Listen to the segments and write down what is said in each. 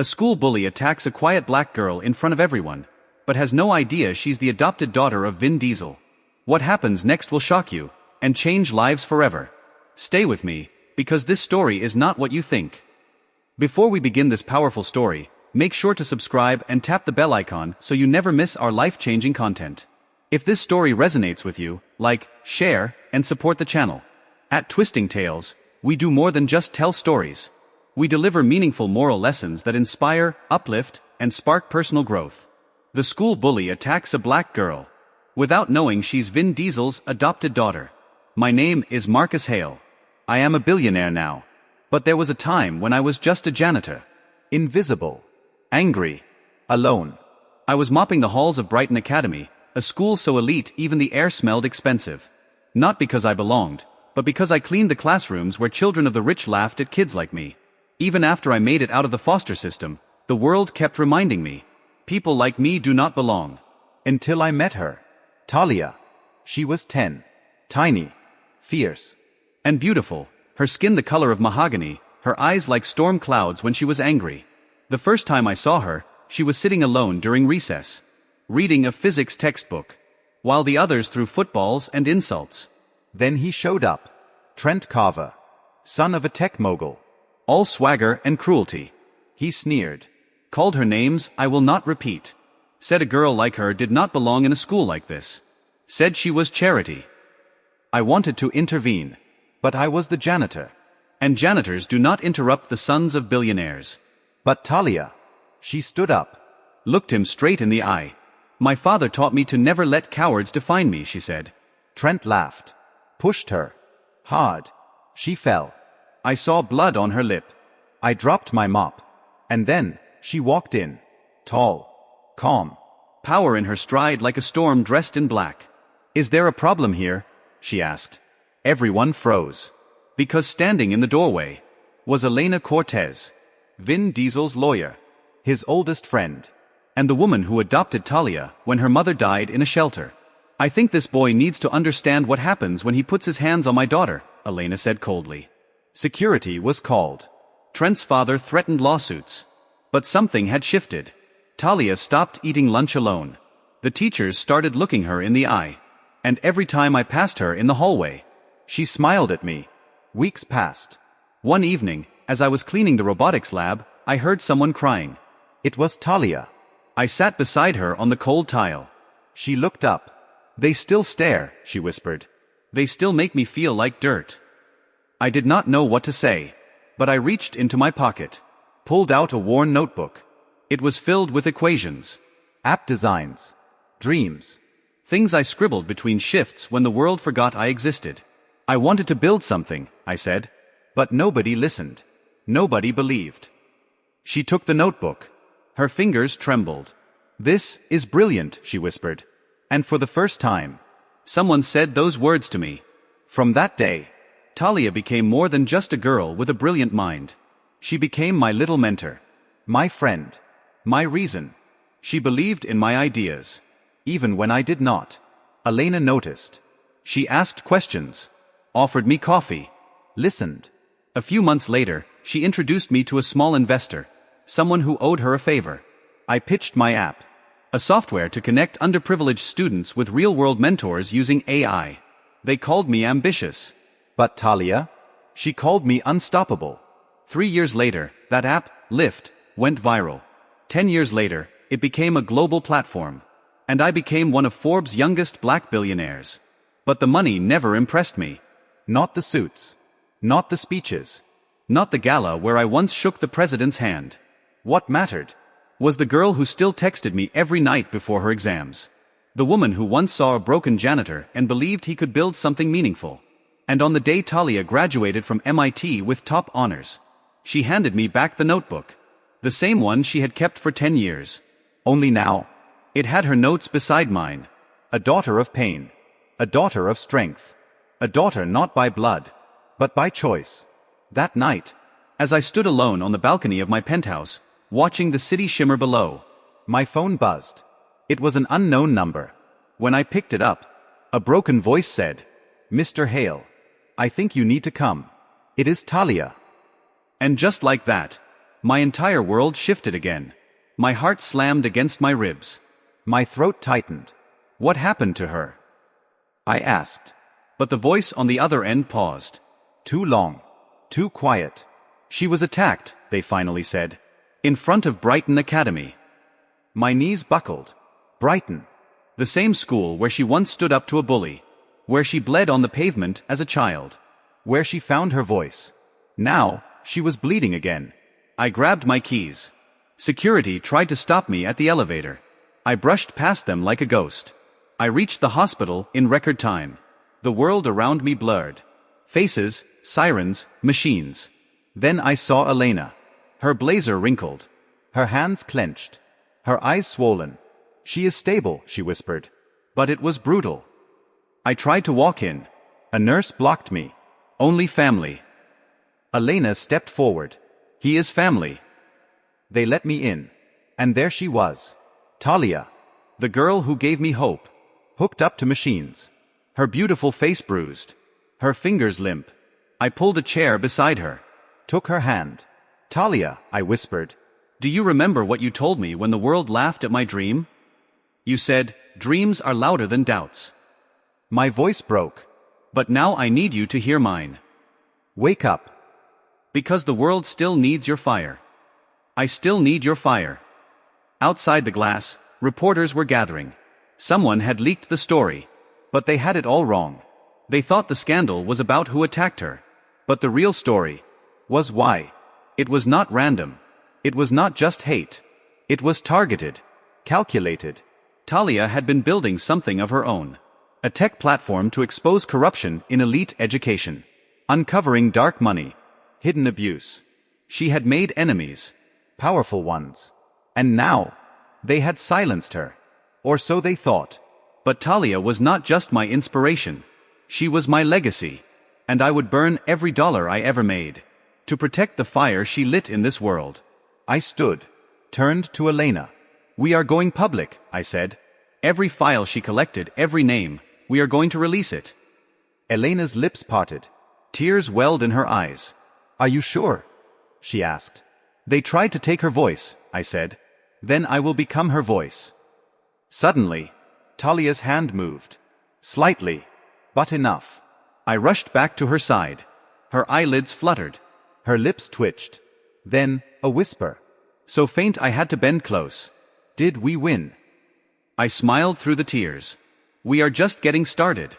A school bully attacks a quiet black girl in front of everyone, but has no idea she's the adopted daughter of Vin Diesel. What happens next will shock you, and change lives forever. Stay with me, because this story is not what you think. Before we begin this powerful story, make sure to subscribe and tap the bell icon so you never miss our life-changing content. If this story resonates with you, like, share, and support the channel. At Twisting Tales, we do more than just tell stories. We deliver meaningful moral lessons that inspire, uplift, and spark personal growth. The school bully attacks a black girl, without knowing she's Vin Diesel's adopted daughter. My name is Marcus Hale. I am a billionaire now. But there was a time when I was just a janitor. Invisible. Angry. Alone. I was mopping the halls of Brighton Academy, a school so elite even the air smelled expensive. Not because I belonged, but because I cleaned the classrooms where children of the rich laughed at kids like me. Even after I made it out of the foster system, the world kept reminding me, people like me do not belong. Until I met her. Talia. She was 10. Tiny. Fierce. And beautiful, her skin the color of mahogany, her eyes like storm clouds when she was angry. The first time I saw her, she was sitting alone during recess, reading a physics textbook, while the others threw footballs and insults. Then he showed up. Trent Carver. Son of a tech mogul. All swagger and cruelty. He sneered. Called her names I will not repeat. Said a girl like her did not belong in a school like this. Said she was charity. I wanted to intervene. But I was the janitor. And janitors do not interrupt the sons of billionaires. But Talia. She stood up. Looked him straight in the eye. My father taught me to never let cowards define me, she said. Trent laughed. Pushed her. Hard. She fell. I saw blood on her lip. I dropped my mop. And then, she walked in. Tall. Calm. Power in her stride like a storm dressed in black. Is there a problem here? She asked. Everyone froze. Because standing in the doorway was Elena Cortez, Vin Diesel's lawyer, his oldest friend, and the woman who adopted Talia when her mother died in a shelter. I think this boy needs to understand what happens when he puts his hands on my daughter, Elena said coldly. Security was called. Trent's father threatened lawsuits. But something had shifted. Talia stopped eating lunch alone. The teachers started looking her in the eye. And every time I passed her in the hallway, she smiled at me. Weeks passed. One evening, as I was cleaning the robotics lab, I heard someone crying. It was Talia. I sat beside her on the cold tile. She looked up. They still stare, she whispered. They still make me feel like dirt. I did not know what to say, but I reached into my pocket, pulled out a worn notebook. It was filled with equations, app designs, dreams, things I scribbled between shifts when the world forgot I existed. I wanted to build something, I said, but nobody listened. Nobody believed. She took the notebook. Her fingers trembled. This is brilliant, she whispered. And for the first time, someone said those words to me. From that day, Talia became more than just a girl with a brilliant mind. She became my little mentor, my friend, my reason. She believed in my ideas, even when I did not. Elena noticed. She asked questions, offered me coffee, listened. A few months later, she introduced me to a small investor, someone who owed her a favor. I pitched my app, a software to connect underprivileged students with real-world mentors using AI. They called me ambitious. But Talia? She called me unstoppable. 3 years later, that app, Lyft, went viral. 10 years later, it became a global platform. And I became one of Forbes' youngest black billionaires. But the money never impressed me. Not the suits. Not the speeches. Not the gala where I once shook the president's hand. What mattered was the girl who still texted me every night before her exams. The woman who once saw a broken janitor and believed he could build something meaningful. And on the day Talia graduated from MIT with top honors, she handed me back the notebook. The same one she had kept for 10 years. Only now, it had her notes beside mine. A daughter of pain. A daughter of strength. A daughter not by blood, but by choice. That night, as I stood alone on the balcony of my penthouse, watching the city shimmer below, my phone buzzed. It was an unknown number. When I picked it up, a broken voice said, "Mr. Hale, I think you need to come. It is Talia." And just like that, My entire world shifted again. My heart slammed against my ribs. My throat tightened. What happened to her? I asked. But the voice on the other end paused. Too long. Too quiet. She was attacked, they finally said. In front of Brighton Academy. My knees buckled. Brighton. The same school where she once stood up to a bully. Where she bled on the pavement as a child. Where she found her voice. Now, she was bleeding again. I grabbed my keys. Security tried to stop me at the elevator. I brushed past them like a ghost. I reached the hospital in record time. The world around me blurred. Faces, sirens, machines. Then I saw Elena. Her blazer wrinkled. Her hands clenched. Her eyes swollen. She is stable, she whispered. But it was brutal. I tried to walk in. A nurse blocked me. Only family. Elena stepped forward. He is family. They let me in. And there she was. Talia. The girl who gave me hope. Hooked up to machines. Her beautiful face bruised. Her fingers limp. I pulled a chair beside her. Took her hand. Talia, I whispered. Do you remember what you told me when the world laughed at my dream? You said, dreams are louder than doubts. My voice broke. But now I need you to hear mine. Wake up. Because the world still needs your fire. I still need your fire. Outside the glass, reporters were gathering. Someone had leaked the story. But they had it all wrong. They thought the scandal was about who attacked her. But the real story was why. It was not random. It was not just hate. It was targeted. Calculated. Talia had been building something of her own. A tech platform to expose corruption in elite education. Uncovering dark money. Hidden abuse. She had made enemies. Powerful ones. And now, they had silenced her. Or so they thought. But Talia was not just my inspiration. She was my legacy. And I would burn every dollar I ever made. To protect the fire she lit in this world. I stood. Turned to Elena. We are going public, I said. Every file she collected, every name, we are going to release it. Elena's lips parted. Tears welled in her eyes. Are you sure? She asked. They tried to take her voice, I said. Then I will become her voice. Suddenly, Talia's hand moved. Slightly, but enough. I rushed back to her side. Her eyelids fluttered. Her lips twitched. Then, a whisper. So faint I had to bend close. Did we win? I smiled through the tears. We are just getting started.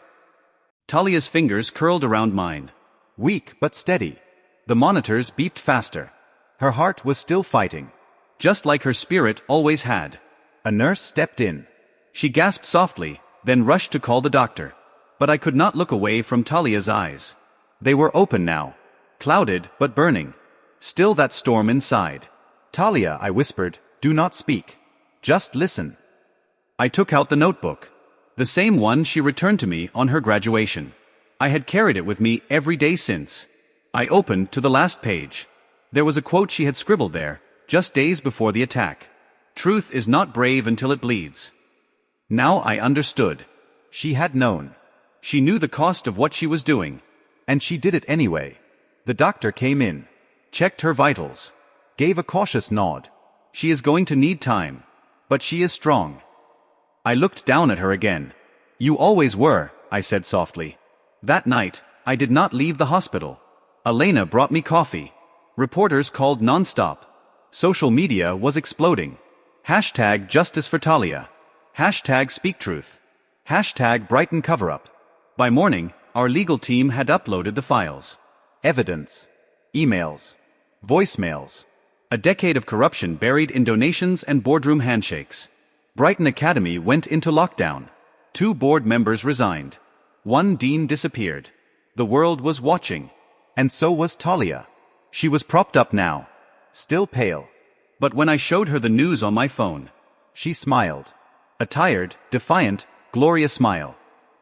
Talia's fingers curled around mine. Weak but steady. The monitors beeped faster. Her heart was still fighting. Just like her spirit always had. A nurse stepped in. She gasped softly, then rushed to call the doctor. But I could not look away from Talia's eyes. They were open now. Clouded but burning. Still that storm inside. Talia, I whispered, do not speak. Just listen. I took out the notebook. The same one she returned to me on her graduation. I had carried it with me every day since. I opened to the last page. There was a quote she had scribbled there, just days before the attack. Truth is not brave until it bleeds. Now I understood. She had known. She knew the cost of what she was doing. And she did it anyway. The doctor came in. Checked her vitals. Gave a cautious nod. She is going to need time. But she is strong. I looked down at her again. You always were, I said softly. That night, I did not leave the hospital. Elena brought me coffee. Reporters called non-stop. Social media was exploding. Hashtag Justice for Talia. Hashtag Speak Truth. Hashtag Brighton Cover-Up. By morning, our legal team had uploaded the files. Evidence. Emails. Voicemails. A decade of corruption buried in donations and boardroom handshakes. Brighton Academy went into lockdown. 2 board members resigned. 1 dean disappeared. The world was watching. And so was Talia. She was propped up now. Still pale. But when I showed her the news on my phone, she smiled. A tired, defiant, glorious smile.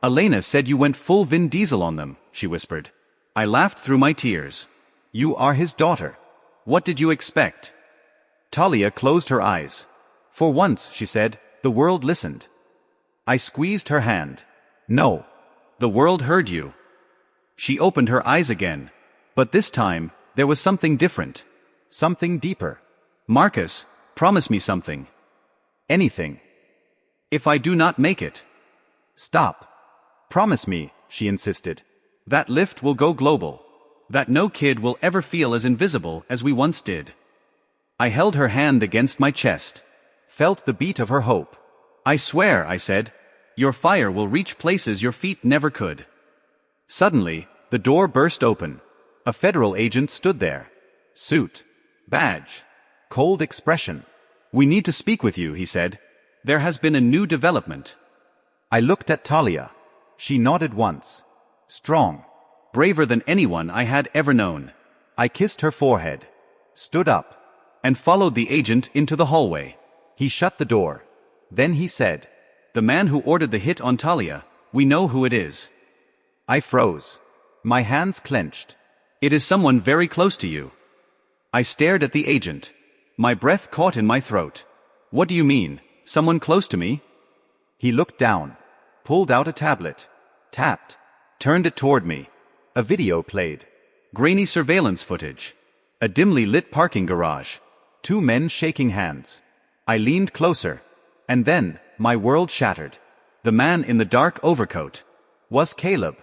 Elena said you went full Vin Diesel on them, she whispered. I laughed through my tears. You are his daughter. What did you expect? Talia closed her eyes. For once, she said, the world listened. I squeezed her hand. No. The world heard you. She opened her eyes again. But this time, there was something different. Something deeper. Marcus, promise me something. Anything. If I do not make it. Stop. Promise me, she insisted. That lift will go global. That no kid will ever feel as invisible as we once did. I held her hand against my chest. Felt the beat of her hope. I swear, I said. Your fire will reach places your feet never could. Suddenly, the door burst open. A federal agent stood there. Suit. Badge. Cold expression. We need to speak with you, he said. There has been a new development. I looked at Talia. She nodded once. Strong. Braver than anyone I had ever known. I kissed her forehead. Stood up. And followed the agent into the hallway. He shut the door. Then he said, The man who ordered the hit on Talia, we know who it is. I froze. My hands clenched. It is someone very close to you. I stared at the agent. My breath caught in my throat. What do you mean, someone close to me? He looked down. Pulled out a tablet. Tapped. Turned it toward me. A video played. Grainy surveillance footage. A dimly lit parking garage. 2 men shaking hands. I leaned closer. And then, my world shattered. The man in the dark overcoat was Caleb,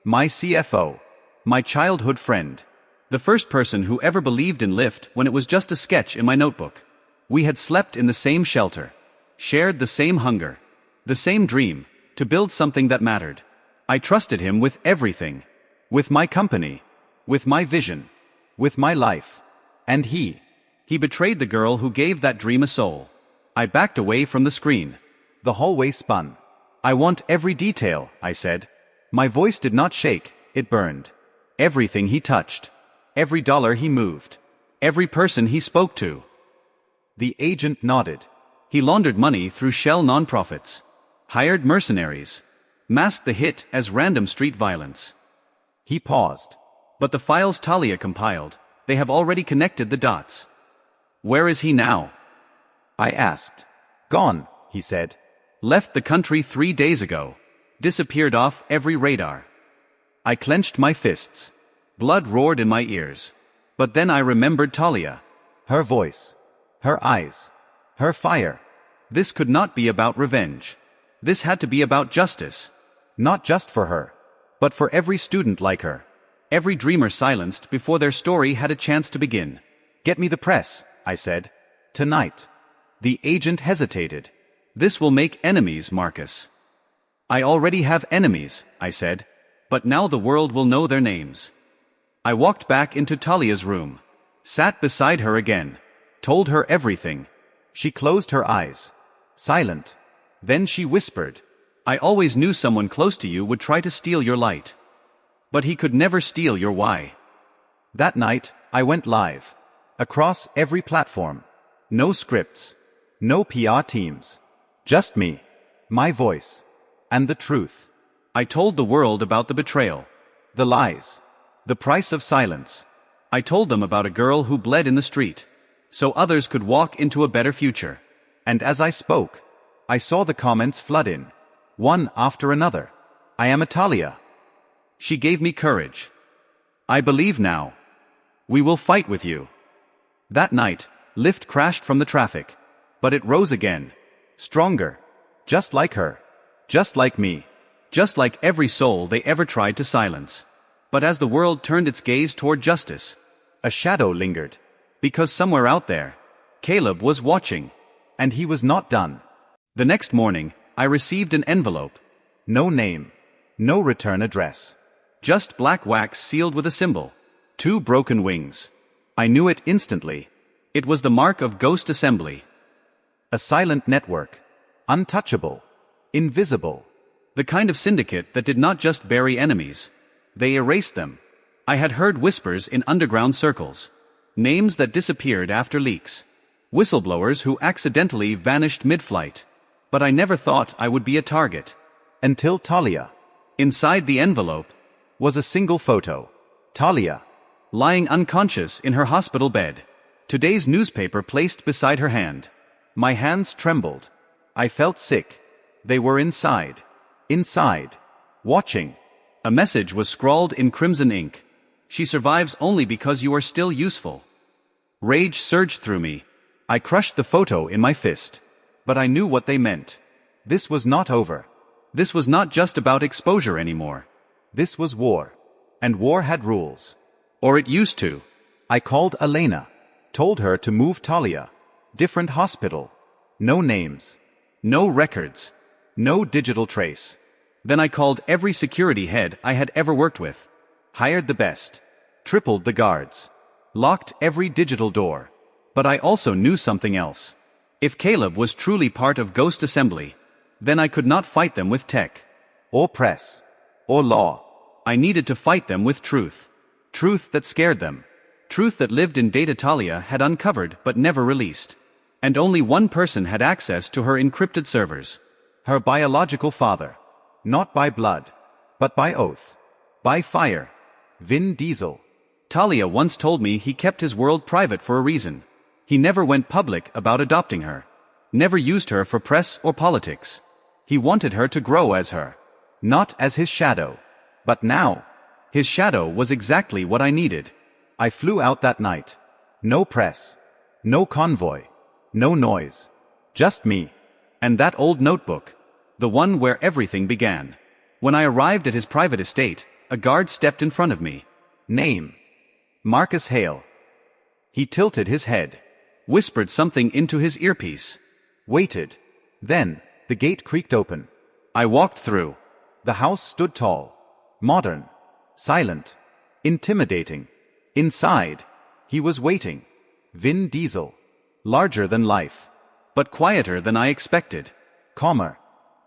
my CFO, my childhood friend. The first person who ever believed in Lyft when it was just a sketch in my notebook. We had slept in the same shelter. Shared the same hunger. The same dream, to build something that mattered. I trusted him with everything. With my company. With my vision. With my life. And he betrayed the girl who gave that dream a soul. I backed away from the screen. The hallway spun. I want every detail, I said. My voice did not shake, it burned. Everything he touched. Every dollar he moved. Every person he spoke to. The agent nodded. He laundered money through shell nonprofits. Hired mercenaries. Masked the hit as random street violence. He paused. But the files Talia compiled, they have already connected the dots. Where is he now? I asked. Gone, he said. Left the country 3 days ago. Disappeared off every radar. I clenched my fists. Blood roared in my ears. But then I remembered Talia. Her voice. Her eyes. Her fire. This could not be about revenge. This had to be about justice. Not just for her, but for every student like her. Every dreamer silenced before their story had a chance to begin. Get me the press, I said. Tonight. The agent hesitated. This will make enemies, Marcus. I already have enemies, I said. But now the world will know their names. I walked back into Talia's room. Sat beside her again. Told her everything. She closed her eyes. Silent. Then she whispered. I always knew someone close to you would try to steal your light. But he could never steal your why. That night, I went live. Across every platform. No scripts. No PR teams. Just me. My voice. And the truth. I told the world about the betrayal. The lies. The price of silence. I told them about a girl who bled in the street. So others could walk into a better future. And as I spoke, I saw the comments flood in. One after another. I am Talia. She gave me courage. I believe now. We will fight with you. That night, Lyft crashed from the traffic. But it rose again. Stronger. Just like her. Just like me. Just like every soul they ever tried to silence. But as the world turned its gaze toward justice, a shadow lingered. Because somewhere out there, Caleb was watching. And he was not done. The next morning, I received an envelope. No name. No return address. Just black wax sealed with a symbol. 2 broken wings. I knew it instantly. It was the mark of Ghost Assembly. A silent network. Untouchable. Invisible. The kind of syndicate that did not just bury enemies. They erased them. I had heard whispers in underground circles. Names that disappeared after leaks. Whistleblowers who accidentally vanished mid-flight. But I never thought I would be a target. Until Talia. Inside the envelope was a single photo. Talia. Lying unconscious in her hospital bed. Today's newspaper placed beside her hand. My hands trembled. I felt sick. They were inside. Inside. Watching. A message was scrawled in crimson ink. She survives only because you are still useful. Rage surged through me. I crushed the photo in my fist. But I knew what they meant. This was not over. This was not just about exposure anymore. This was war. And war had rules. Or it used to. I called Elena. Told her to move Talia. Different hospital. No names. No records. No digital trace. Then I called every security head I had ever worked with. Hired the best. Tripled the guards. Locked every digital door. But I also knew something else. If Caleb was truly part of Ghost Assembly, then I could not fight them with tech. Or press. Or law. I needed to fight them with truth. Truth that scared them. Truth that lived in data Talia had uncovered but never released. And only one person had access to her encrypted servers. Her biological father. Not by blood. But by oath. By fire. Vin Diesel. Talia once told me he kept his world private for a reason. He never went public about adopting her. Never used her for press or politics. He wanted her to grow as her. Not as his shadow. But now, his shadow was exactly what I needed. I flew out that night. No press. No convoy. No noise. Just me. And that old notebook. The one where everything began. When I arrived at his private estate, a guard stepped in front of me. Name. Marcus Hale. He tilted his head. Whispered something into his earpiece. Waited. Then, the gate creaked open. I walked through. The house stood tall. Modern. Silent. Intimidating. Inside, he was waiting. Vin Diesel. Larger than life. But quieter than I expected. Calmer.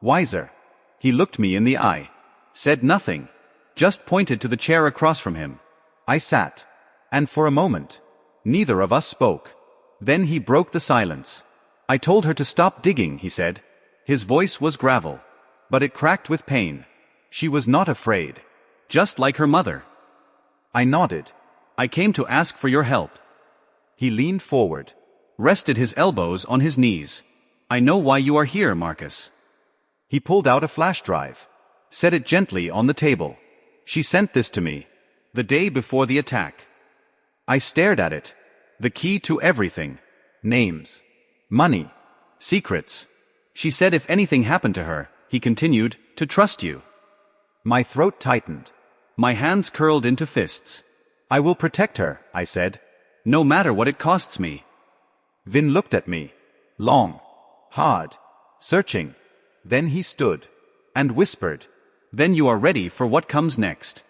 Wiser. He looked me in the eye. Said nothing. Just pointed to the chair across from him. I sat. And for a moment, neither of us spoke. Then he broke the silence. I told her to stop digging, he said. His voice was gravel. But it cracked with pain. She was not afraid. Just like her mother. I nodded. I came to ask for your help. He leaned forward. Rested his elbows on his knees. I know why you are here, Marcus. He pulled out a flash drive. Set it gently on the table. She sent this to me. The day before the attack. I stared at it. The key to everything. Names. Money. Secrets. She said if anything happened to her, he continued, to trust you. My throat tightened. My hands curled into fists. I will protect her, I said. No matter what it costs me. Vin looked at me. Long. Hard. Searching. Then he stood. And whispered. Then you are ready for what comes next.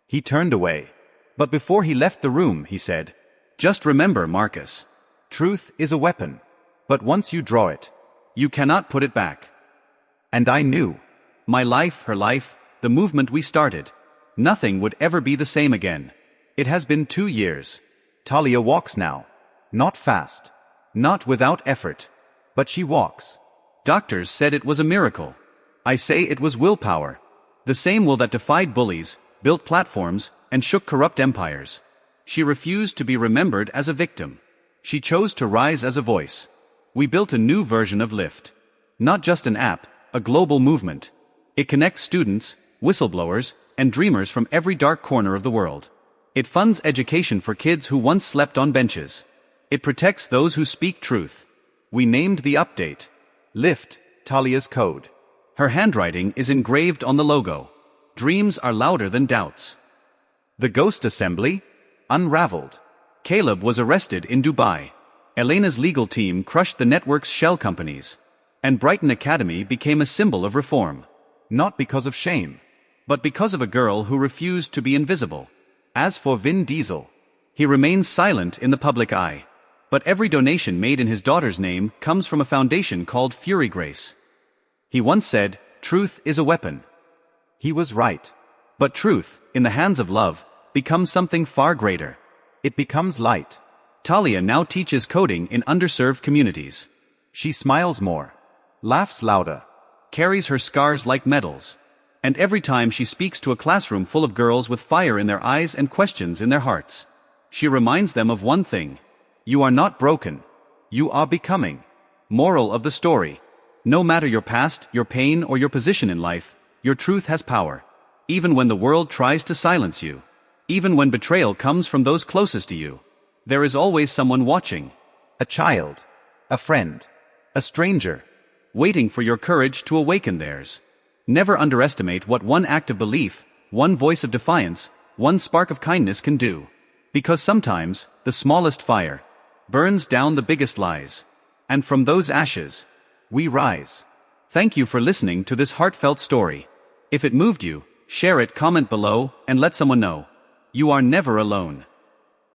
He turned away. But before he left the room, he said, just remember, Marcus. Truth is a weapon. But once you draw it, you cannot put it back. And I knew. My life, her life, the movement we started. Nothing would ever be the same again. It has been 2 years. Talia walks now. Not fast. Not without effort. But she walks. Doctors said it was a miracle. I say it was willpower. The same will that defied bullies, built platforms, and shook corrupt empires. She refused to be remembered as a victim. She chose to rise as a voice. We built a new version of Lyft. Not just an app, a global movement. It connects students, whistleblowers, and dreamers from every dark corner of the world. It funds education for kids who once slept on benches. It protects those who speak truth. We named the update Lyft, Talia's code. Her handwriting is engraved on the logo. Dreams are louder than doubts. The Ghost Assembly? Unraveled. Caleb was arrested in Dubai. Elena's legal team crushed the network's shell companies. And Brighton Academy became a symbol of reform. Not because of shame. But because of a girl who refused to be invisible. As for Vin Diesel, he remains silent in the public eye. But every donation made in his daughter's name comes from a foundation called Fury Grace. He once said, truth is a weapon. He was right. But truth, in the hands of love, becomes something far greater. It becomes light. Talia now teaches coding in underserved communities. She smiles more. Laughs louder. Carries her scars like medals. And every time she speaks to a classroom full of girls with fire in their eyes and questions in their hearts, she reminds them of one thing. You are not broken. You are becoming. Moral of the story. No matter your past, your pain, or your position in life, your truth has power. Even when the world tries to silence you. Even when betrayal comes from those closest to you. There is always someone watching, A child. A friend. A stranger. waiting for your courage to awaken theirs. Never underestimate what one act of belief, one voice of defiance, one spark of kindness can do. Because sometimes, the smallest fire burns down the biggest lies. And from those ashes, We rise. thank you for listening to this heartfelt story. If it moved you, share it, comment below, and let someone know. You are never alone.